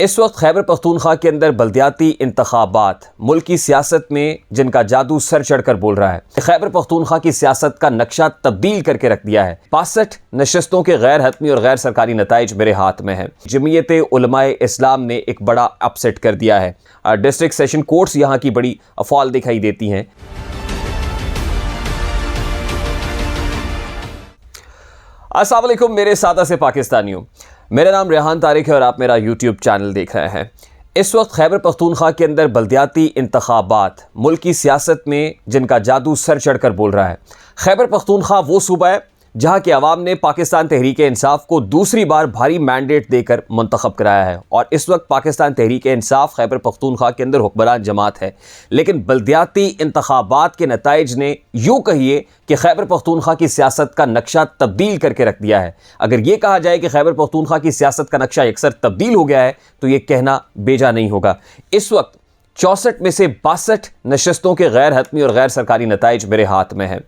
इस वक्त खैबर पख्तूनख्वा के अंदर बल्दियाती इंतखाबात मुल्क की सियासत में जिनका जादू सर चढ़कर बोल रहा है। खैबर पख्तूनख्वा की सियासत का नक्शा तब्दील करके रख दिया है। 65 नशस्तों के गैर हतमी और गैर सरकारी नताइज मेरे हाथ में है। जमीयत उलमाए इस्लाम ने एक बड़ा अपसेट कर दिया है। डिस्ट्रिक्ट सेशन कोर्ट्स यहाँ की बड़ी अफवाल दिखाई देती हैं। अस्सलाम वालेकुम मेरे सादा से पाकिस्तानियों, मेरा नाम रेहान तारिक है और आप मेरा यूट्यूब चैनल देख रहे हैं। इस वक्त खैबर पख्तूनख्वा के अंदर बल्दियाती इंतखाबात मुल्क की सियासत में जिनका जादू सर चढ़कर बोल रहा है। खैबर पख्तूनख्वा वो सूबा है जहाँ के अवाम ने पाकिस्तान तहरीक इंसाफ को दूसरी बार भारी मैंडेट देकर मुंतखब कराया है और इस वक्त पाकिस्तान तहरीक इंसाफ खैबर पख्तूनख्वा के अंदर हुक्मरान जमात है। लेकिन बल्दियाती इंतखाबात के नताइज ने यूँ कहिए कि खैबर पख्तूनख्वा की सियासत का नक्शा तब्दील करके रख दिया है। अगर ये कहा जाए कि खैबर पख्तूनख्वा की सियासत का नक्शा अक्सर तब्दील हो गया है तो ये कहना बेजा नहीं होगा। इस वक्त 64 में से 62 नशस्तों के गैर हतमी और गैर सरकारी नताइज मेरे हाथ में हैं।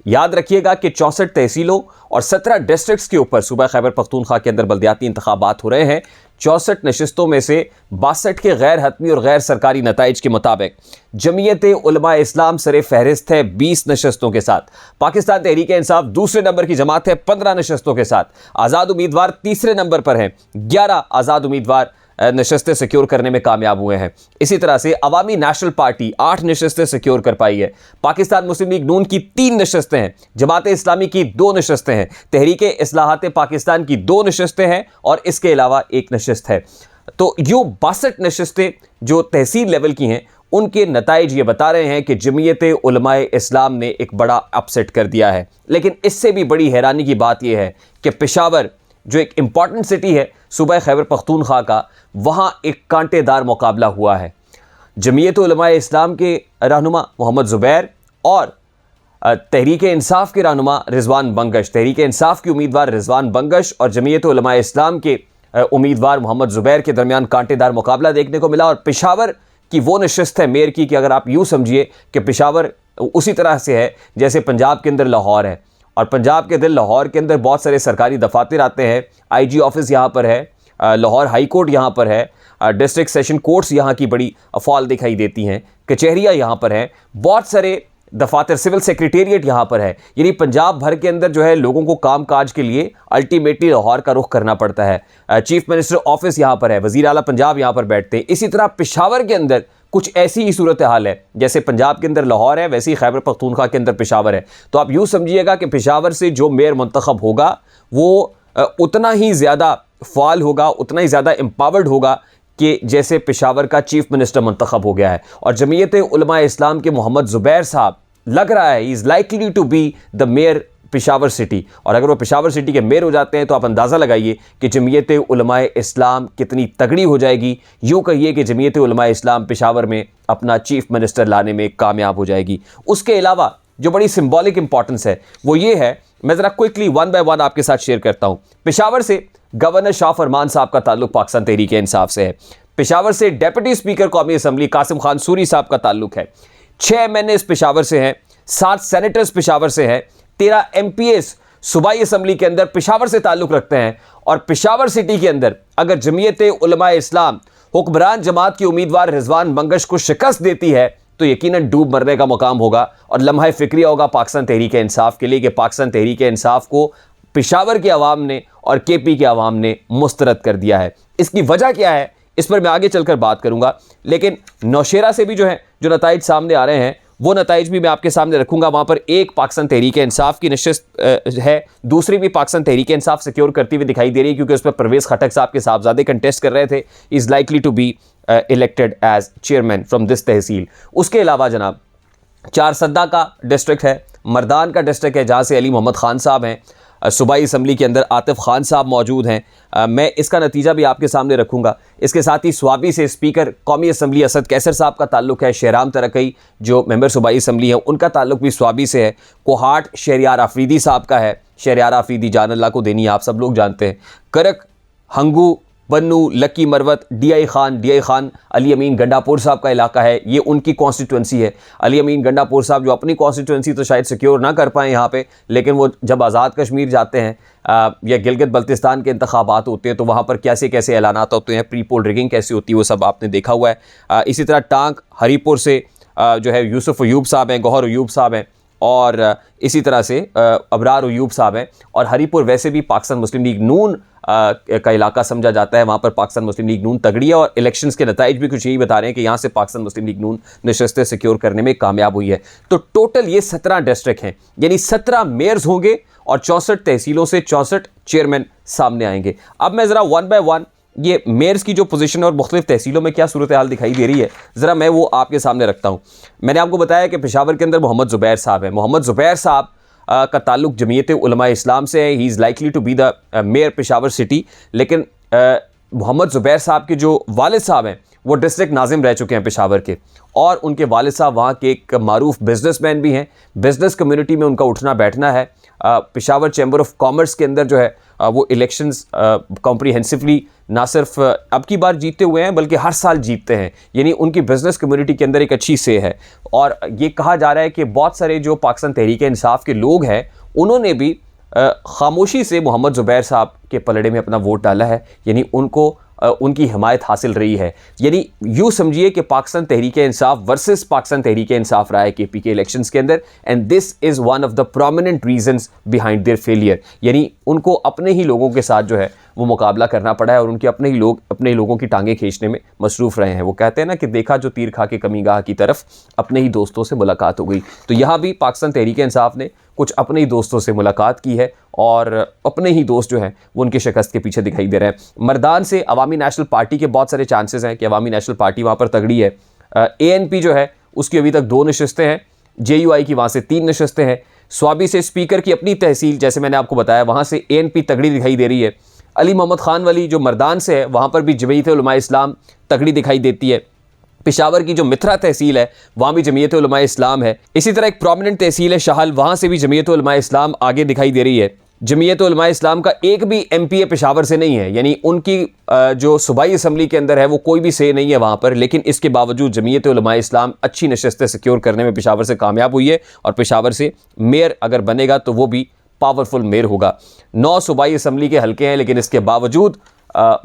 याद रखिएगा कि 64 तहसीलों और 17 डिस्ट्रिक्ट्स के ऊपर सूबा खैबर पख्तूनख्वा के अंदर बल्दियाती इंतखाबात हो रहे हैं। 64 नशस्तों में से 62 के गैर हतमी और गैर सरकारी नताइज के मुताबिक जमीयत उलमाए इस्लाम सरे फहरिस्त है 20 नशस्तों के साथ। पाकिस्तान तहरीक इंसाफ दूसरे नंबर की जमात है 15 नशस्तों के साथ। आज़ाद उम्मीदवार तीसरे नंबर पर हैं, 11 आज़ाद उम्मीदवार नशस्तें सिक्योर करने में कामयाब हुए हैं। इसी तरह से अवामी नेशनल पार्टी 8 नशस्तें सिक्योर कर पाई है। पाकिस्तान मुस्लिम लीग नून की 3 नशस्तें हैं, जमात इस्लामी की 2 नशस्तें हैं, तहरीक इस्लाहात पाकिस्तान की 2 नशस्तें हैं और इसके अलावा 1 नशस्त है। तो यूँ 62 नशस्तें जो तहसील लेवल की हैं उनके नताइज ये बता रहे हैं कि जमीयत उलमाए इस्लाम ने एक बड़ा अपसेट कर दिया है। लेकिन इससे भी बड़ी हैरानी की बात यह है कि पेशावर जो एक इम्पॉर्टेंट सिटी है सूबा खैबर पख्तूनख्वा का, वहाँ एक कांटेदार मुकाबला हुआ है। जमीयत उलमाए इस्लाम के रहनुमा मोहम्मद ज़ुबैर और तहरीक इंसाफ के रहनुमा रिजवान बंगश, तहरीक इंसाफ की उम्मीदवार रिजवान बंगश और जमीयत उलमाए इस्लाम के उम्मीदवार मोहम्मद ज़ुबैर के दरमियान कांटेदार मुकाबला देखने को मिला। और पेशावर की वो नशस्त है मेयर की कि अगर आप यूँ समझिए कि पेशावर उसी तरह से है जैसे पंजाब के अंदर लाहौर है, और पंजाब के दिल लाहौर के अंदर बहुत सारे सरकारी दफातर आते हैं। IG ऑफिस यहाँ पर है, लाहौर हाई कोर्ट यहाँ पर है, डिस्ट्रिक्ट सेशन कोर्ट्स यहाँ की बड़ी अफवाल दिखाई देती हैं, कचहरियाँ यहाँ पर हैं, बहुत सारे दफातर, सिविल सेक्रेटेरिएट यहाँ पर है। यानी पंजाब भर के अंदर जो है लोगों को काम काज के लिए अल्टीमेटली लाहौर का रुख करना पड़ता है। चीफ मिनिस्टर ऑफिस यहाँ पर है, वज़ीर आला पंजाब यहाँ पर बैठते हैं। इसी तरह पेशावर के अंदर कुछ ऐसी ही सूरत हाल है, जैसे पंजाब के अंदर लाहौर है वैसे ही खैबर पख्तूनख्वा के अंदर पेशावर है। तो आप यूँ समझिएगा कि पेशावर से जो मेयर मुंतखब होगा वो उतना ही ज़्यादा फ़ाल होगा, उतना ही ज़्यादा एम्पावर्ड होगा कि जैसे पेशावर का चीफ मिनिस्टर मुंतखब हो गया है। और जमीयत उलमाए इस्लाम के मोहम्मद ज़ुबैर साहब लग रहा है is likely to be the mayor Peshawar city, और अगर वो पेशावर सिटी के मेयर हो जाते हैं तो आप अंदाज़ा लगाइए कि जमीयत उलमाए इस्लाम कितनी तगड़ी हो जाएगी। यूँ कहिए कि जमीयत उलमाए इस्लाम पेशावर में अपना चीफ मिनिस्टर लाने में कामयाब हो जाएगी। उसके अलावा जो बड़ी सिंबॉलिक इंपॉर्टेंस है वो ये है, मैं ज़रा क्विकली 1 बाय 1 आपके साथ शेयर करता हूँ। पेशावर से गवर्नर शाह फरमान साहब का ताल्लुक पाकिस्तान तहरीक इंसाफ से है। पेशावर से डेप्यूटी स्पीकर कौमी असम्बली कासिम खान सूरी साहब का ताल्लुक है। 6 MNAs पेशावर से हैं, 7 सेनेटर्स पेशावर से हैं, 13 MPAs सूबाई असम्बली के अंदर पेशावर से ताल्लुक़ रखते हैं। और पेशावर सिटी के अंदर अगर जमीयत उलमाए इस्लाम हुक्मरान जमात की उम्मीदवार रिजवान बंगश को शिकस्त देती है तो यकीनन डूब मरने का मुकाम होगा और लम्हा फ़िक्रिया होगा पाकिस्तान तहरीक इंसाफ के लिए कि पाकिस्तान तहरीक इंसाफ को पेशावर के अवाम ने और KP के अवाम ने मुस्तरद कर दिया है। इसकी वजह क्या है इस पर मैं आगे चलकर बात करूँगा, लेकिन नौशेरा से भी जो है जो नताइज सामने आ रहे हैं वो नताइज भी मैं आपके सामने रखूंगा। वहाँ पर एक पाकिस्तान तहरीक इंसाफ की नशस्त है, दूसरी भी पाकिस्तान तहरीक इंसाफ सिक्योर करती हुई दिखाई दे रही है क्योंकि उस पर परवेज़ खटक साहब के साहबजादे कंटेस्ट कर रहे थे। Is likely to be elected as chairman from this tehsil. उसके अलावा जनाब चारसद्दा का डिस्ट्रिक्ट है, मर्दान का डिस्ट्रिक्ट है जहाँ से अली मोहम्मद खान साहब हैं, सूबाई असम्बली के अंदर आतिफ खान साहब मौजूद हैं। मैं इसका नतीजा भी आपके सामने रखूँगा। इसके साथ ही स्वाबी से स्पीकर कौमी असम्बली असद कैसर साहब का ताल्लुक है। शहराम तरक्की जो मेंबर सूबाई असम्बली हैं उनका ताल्लुक भी स्वाबी से है। कोहाट शहरियार आफरीदी साहब का है। शहरियार आफरीदी जान अल्लाह को देनी आप सब लोग जानते हैं। करक हंगू बन्नू, लक्की मरवत, डी खान अली अमीन गंडापुर साहब का इलाका है, ये उनकी कॉन्स्टिट्यूंसी है। अली अमीन गंडापुर साहब जो अपनी कॉन्स्टिट्यूंसी तो शायद सिक्योर ना कर पाएँ यहाँ पे, लेकिन वो जब आज़ाद कश्मीर जाते हैं या गिलगित बल्तिस्तान के इंतखाबात होते हैं तो वहाँ पर कैसे कैसे ऐलानात होते हैं, प्री पोल रिगिंग कैसी होती है, वो सब आपने देखा हुआ है। इसी तरह टांग हरीपुर से जो है यूसुफ अयूब साहब हैं, गौहर अयूब साहब हैं, और इसी तरह से अबरार अयूब साहब हैं। और हरीपुर वैसे भी पाकिस्तान मुस्लिम लीग नून का इलाका समझा जाता है, वहाँ पर पाकिस्तान मुस्लिम लीग नून तगड़ी है और इलेक्शंस के नताइज भी कुछ यही बता रहे हैं कि यहाँ से पाकिस्तान मुस्लिम लीग नून नशस्तें सिक्योर करने में कामयाब हुई है। तो टोटल ये 17 डिस्ट्रिक्ट हैं, यानी 17 मेयर्स होंगे और 64 तहसीलों से 64 चेयरमैन सामने आएंगे। अब मैं ज़रा वन बाय वन ये मेयर्स की जो पोजीशन और मुख्तलिफ तहसीलों में क्या सूरत हाल दिखाई दे रही है, ज़रा मैं वो आपके सामने रखता हूँ। मैंने आपको बताया कि पेशावर के अंदर मोहम्मद ज़ुबैर साहब हैं। मोहम्मद ज़ुबैर साहब का ताल्लुक जमीयत उलमा इस्लाम से है। He is likely to be the mayor Peshawar city. लेकिन मोहम्मद ज़ुबैर साहब के जो वालिद साहब हैं वो डिस्ट्रिक्ट नाजिम रह चुके हैं पेशावर के, और उनके वालिद साहब वहाँ के एक मारूफ बिजनेसमैन भी हैं। बिज़नेस कम्युनिटी में उनका उठना बैठना है। पेशावर चैम्बर ऑफ कॉमर्स के अंदर जो है वो इलेक्शंस कॉम्प्रीहेंसिवली ना सिर्फ अब की बार जीतते हुए हैं बल्कि हर साल जीतते हैं, यानी उनकी बिज़नेस कम्युनिटी के अंदर एक अच्छी से है। और ये कहा जा रहा है कि बहुत सारे जो पाकिस्तान तहरीक-ए-इंसाफ के लोग हैं उन्होंने भी खामोशी से मोहम्मद ज़ुबैर साहब के पलड़े में अपना वोट डाला है, यानी उनको उनकी हिमायत हासिल रही है। यानी यूँ समझिए कि पाकिस्तान तहरीक-ए-इंसाफ वर्सेस पाकिस्तान तहरीक-ए-इंसाफ रहा है KP के इलेक्शंस के अंदर, and this is one of the prominent reasons behind there failure. यानी उनको अपने ही लोगों के साथ जो है वो मुकाबला करना पड़ा है और उनके अपने ही लोगों की टांगें खींचने में मसरूफ़ रहे हैं। वो कहते हैं ना कि देखा जो तीर खा के कमीगाह की तरफ, अपने ही दोस्तों से मुलाकात हो गई। तो यहाँ भी पाकिस्तान तहरीक-ए-इंसाफ ने कुछ अपने ही दोस्तों से मुलाकात की है और अपने ही दोस्त जो हैं वो उनके शिकस्त के पीछे दिखाई दे रहे हैं। मर्दान से अवामी नेशनल पार्टी के बहुत सारे चांसेस हैं कि अवामी नेशनल पार्टी वहाँ पर तगड़ी है। ANP जो है उसकी अभी तक 2 नशस्तें हैं, JUI की वहाँ से 3 नशस्तें हैं। स्वाबी से स्पीकर की अपनी तहसील जैसे मैंने आपको बताया वहाँ से ANP तगड़ी दिखाई दे रही है। अली मोहम्मद खान वाली जो मर्दान से है वहाँ पर भी जमीयत उलमा इस्लाम तगड़ी दिखाई देती है। पेशावर की जो मित्रा तहसील है वहाँ भी जमीयत उलमा इस्लाम है। इसी तरह एक प्रोमिनेंट तहसील है शाहल, वहाँ से भी जमीयत उलमा इस्लाम आगे दिखाई दे रही है। जमीयत उलमा इस्लाम का एक भी MP पेशावर से नहीं है, यानी उनकी जो सूबाई असम्बली के अंदर है वो कोई भी से नहीं है वहाँ पर, लेकिन इसके बावजूद जमीयत उलमा इस्लाम अच्छी नशस्तें सिक्योर करने में पेशावर से कामयाब हुई है और पेशावर से मेयर अगर बनेगा तो वो भी पावरफुल मेयर होगा। 9 सूबाई असम्बली के हल्के हैं, लेकिन इसके बावजूद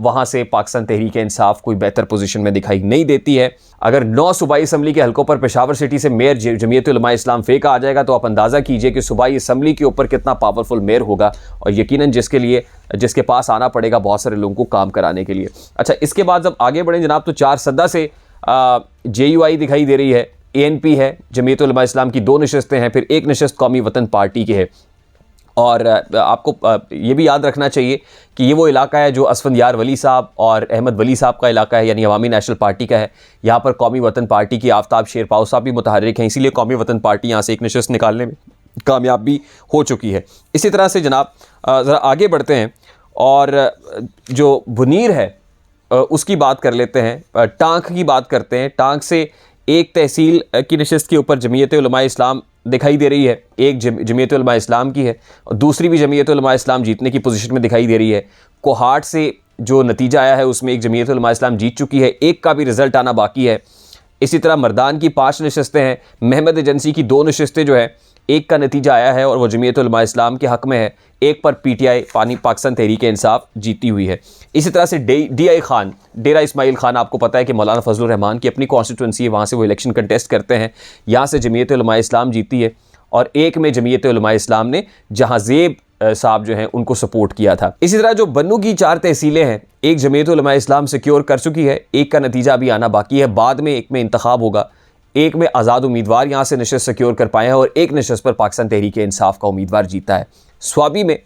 वहाँ से पाकिस्तान तहरीक-ए-इंसाफ कोई बेहतर पोजीशन में दिखाई नहीं देती है। अगर 9 सूबाई असम्बली के हल्कों पर पेशावर सिटी से मेयर जमीयत उलमा इस्लाम फेंका आ जाएगा तो आप अंदाज़ा कीजिए कि सूबाई असम्बली के ऊपर कितना पावरफुल मेयर होगा, और यकीनन जिसके पास आना पड़ेगा बहुत सारे लोगों को काम कराने के लिए। अच्छा, इसके बाद जब आगे बढ़ें जनाब तो 4 सद्दा से JUI दिखाई दे रही है, ANP है, जमीयत उलमा इस्लाम की 2 नशस्तें हैं, फिर 1 नशस्त कौमी वतन पार्टी की है। और आपको ये भी याद रखना चाहिए कि ये वो इलाका है जो असफंदियार वली साहब और अहमद वली साहब का इलाका है, यानी अवामी नेशनल पार्टी का है। यहाँ पर कौमी वतन पार्टी की आफ्ताब शेरपाव साहब भी मुतहर्रिक हैं, इसीलिए कौमी वतन पार्टी यहाँ से 1 नशस्त निकालने में कामयाब भी हो चुकी है। इसी तरह से जनाब ज़रा आगे बढ़ते हैं और जो बुनीर है उसकी बात कर लेते हैं, टांक की बात करते हैं। टांक से एक तहसील की नशस्त के ऊपर जमीयत उलमा इस्लाम दिखाई दे रही है, एक जमीयत उलमा इस्लाम की है और दूसरी भी जमीयत उलमा इस्लाम जीतने की पोजीशन में दिखाई दे रही है। कोहाट से जो नतीजा आया है उसमें एक जमीयत उलमा इस्लाम जीत चुकी है, एक का भी रिज़ल्ट आना बाकी है। इसी तरह मर्दान की 5 नशस्तें हैं, महमद एजेंसी की 2 नशस्तें जो है एक का नतीजा आया है और वो जमीयत उलमा इस्लाम के हक़ में है, एक पर PTI पाकिस्तान तहरीक-ए-इंसाफ जीती हुई है। इसी तरह से DI खान, डेरा इस्माइल खान, आपको पता है कि मौलाना फजलुर रहमान की अपनी कॉन्स्टिट्यूंसी है, वहाँ से वो इलेक्शन कंटेस्ट करते हैं, यहाँ से जमीयत उलमा इस्लाम जीती है और एक में जमीयत उलमा इस्लाम ने जहाज़ेब साहब जो हैं उनको सपोर्ट किया था। इसी तरह जो बन्नू की 4 तहसीलें हैं, एक जमीयत उलमा इस्लाम सिक्योर कर चुकी है, एक का नतीजा अभी आना बाकी है, बाद में एक में इंतखाब होगा, एक में आज़ाद उम्मीदवार यहाँ से नशस्त सिक्योर कर पाए हैं और एक नशस्त पर पाकिस्तान तहरीक-ए-इंसाफ का उम्मीदवार जीता है। स्वाबी में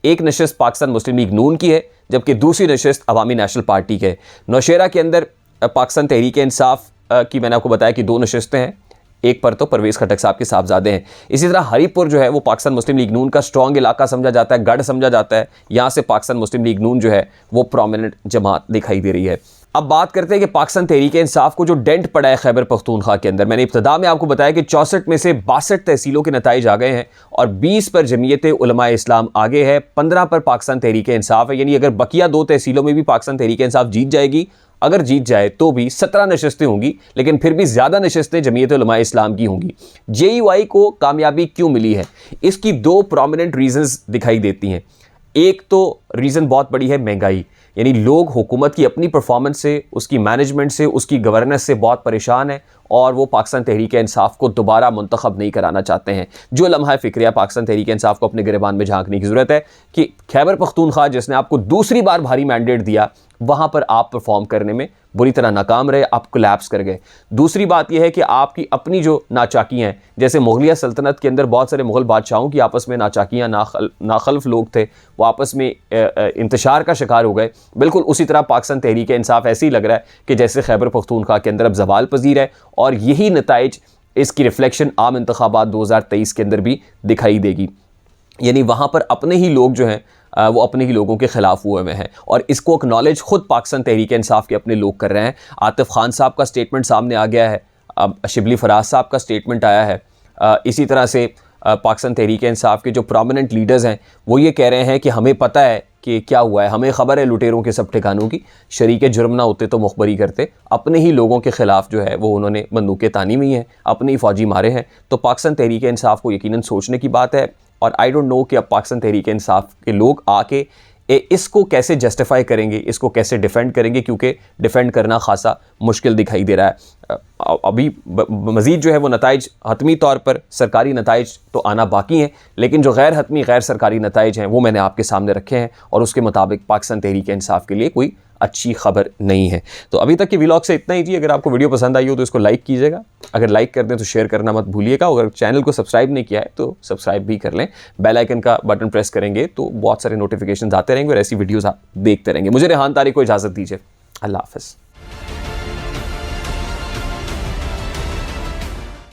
एक नशस्त पाकिस्तान मुस्लिम लीग नून की है जबकि दूसरी नशस्त अवामी नेशनल पार्टी के है। नौशेरा के अंदर पाकिस्तान तहरीक-ए-इंसाफ की मैंने आपको बताया कि 2 नशस्तें हैं, एक पर तो परवेज़ खटक साहब के साहबजादे हैं। इसी तरह हरीपुर जो है वो पाकिस्तान मुस्लिम लीग नून का स्ट्रॉन्ग इलाका समझा जाता है, गढ़ समझा जाता है, यहाँ से पाकिस्तान मुस्लिम लीग नून जो है वो प्रोमिनेंट जमात दिखाई दे रही है। अब बात करते हैं कि पाकिस्तान तहरीक-ए-इंसाफ को जो डेंट पड़ा है खैबर पख्तूनख्वा के अंदर। मैंने इब्तिदा में आपको बताया कि 64 में से 62 तहसीलों के नताइज आ गए हैं और 20 पर जमीयत उलमा इस्लाम आगे है, 15 पर पाकिस्तान तहरीक-ए-इंसाफ है। यानी अगर बकिया 2 तहसीलों में भी पाकिस्तान तहरीक-ए-इंसाफ जीत जाएगी, अगर जीत जाए तो भी 17 नशस्तें होंगी, लेकिन फिर भी ज़्यादा नशस्तें जमीयत उलमा इस्लाम की होंगी। JUI को कामयाबी क्यों मिली है, इसकी 2 प्रोमिनेंट रीजंस दिखाई देती हैं। एक तो रीज़न बहुत बड़ी है महंगाई, यानी लोग हुकूमत की अपनी परफॉर्मेंस से, उसकी मैनेजमेंट से, उसकी गवर्नेंस से बहुत परेशान है और वो पाकिस्तान तहरीक-ए-इंसाफ को दोबारा मुंतखब नहीं कराना चाहते हैं। जो लम्हा फ़िक्रिया पाकिस्तान तहरीक-ए-इंसाफ को अपने गिरबान में झांकने की ज़रूरत है कि खैबर पख्तूनख्वा जिसने आपको दूसरी बार भारी मैंडेट दिया, वहाँ पर आप परफॉर्म करने में बुरी तरह नाकाम रहे, आप कोलैप्स कर गए। दूसरी बात यह है कि आपकी अपनी जो नाचाकियाँ हैं, जैसे मुगलिया सल्तनत के अंदर बहुत सारे मुग़ल बादशाहों की आपस में नाचाकियाँ, नाखल्फ लोग थे, वो आपस में इंतशार का शिकार हो गए। बिल्कुल उसी तरह पाकिस्तान तहरीक-ए-इंसाफ ऐसे ही लग रहा है कि जैसे खैबर पख्तूनख्वा के अंदर अब ज़वाल पजीर है और यही नताइज, इसकी रिफ्लेक्शन आम इंतखाबात 2023 के अंदर भी दिखाई देगी। यानी वहाँ पर अपने ही लोग जो हैं वो अपने ही लोगों के ख़िलाफ़ हुए हैं और इसको एक्नॉलेज ख़ुद पाकिस्तान तहरीक-ए-इंसाफ के अपने लोग कर रहे हैं। आतिफ़ खान साहब का स्टेटमेंट सामने आ गया है, अब शिबली फराज साहब का स्टेटमेंट आया है। इसी तरह से पाकिस्तान तहरीक-ए-इंसाफ के जो प्रोमिनेंट लीडर्स हैं वो ये कह रहे हैं कि हमें पता है कि क्या हुआ है, हमें ख़बर है लुटेरों के सब ठिकानों की, शरीके जुर्म ना होते तो मुखबरी करते। अपने ही लोगों के ख़िलाफ़ जो है वो उन्होंने बंदूकें तानी हुई हैं, अपने ही फ़ौजी मारे हैं। तो पाकिस्तान तहरीक-ए-इंसाफ को यकीनन सोचने की बात है और आई डोंट नो कि अब पाकिस्तान तहरीक-ए-इंसाफ के लोग आके इसको कैसे जस्टिफाई करेंगे, इसको कैसे डिफ़ेंड करेंगे, क्योंकि डिफ़ेंड करना खासा मुश्किल दिखाई दे रहा है। अभी मज़ीद जो है वो नताइज, हतमी तौर पर सरकारी नताइज तो आना बाकी हैं, लेकिन जो गैर हतमी गैर सरकारी नताइज हैं वो मैंने आपके सामने रखे हैं और उसके मुताबिक पाकिस्तान तहरीक-ए-इंसाफ के लिए कोई अच्छी खबर नहीं है। तो अभी तक के व्लॉग से इतना ही थी। अगर आपको वीडियो पसंद आई हो तो इसको लाइक कीजिएगा, अगर लाइक कर दें तो शेयर करना मत भूलिएगा। अगर चैनल को सब्सक्राइब नहीं किया है तो सब्सक्राइब भी कर लें। बेल आइकन का बटन प्रेस करेंगे तो बहुत सारे नोटिफिकेशन आते रहेंगे और ऐसी वीडियोज़ आप देखते रहेंगे। मुझे रेहान तारिक को इजाज़त दीजिए। अल्लाह हाफ़िज़।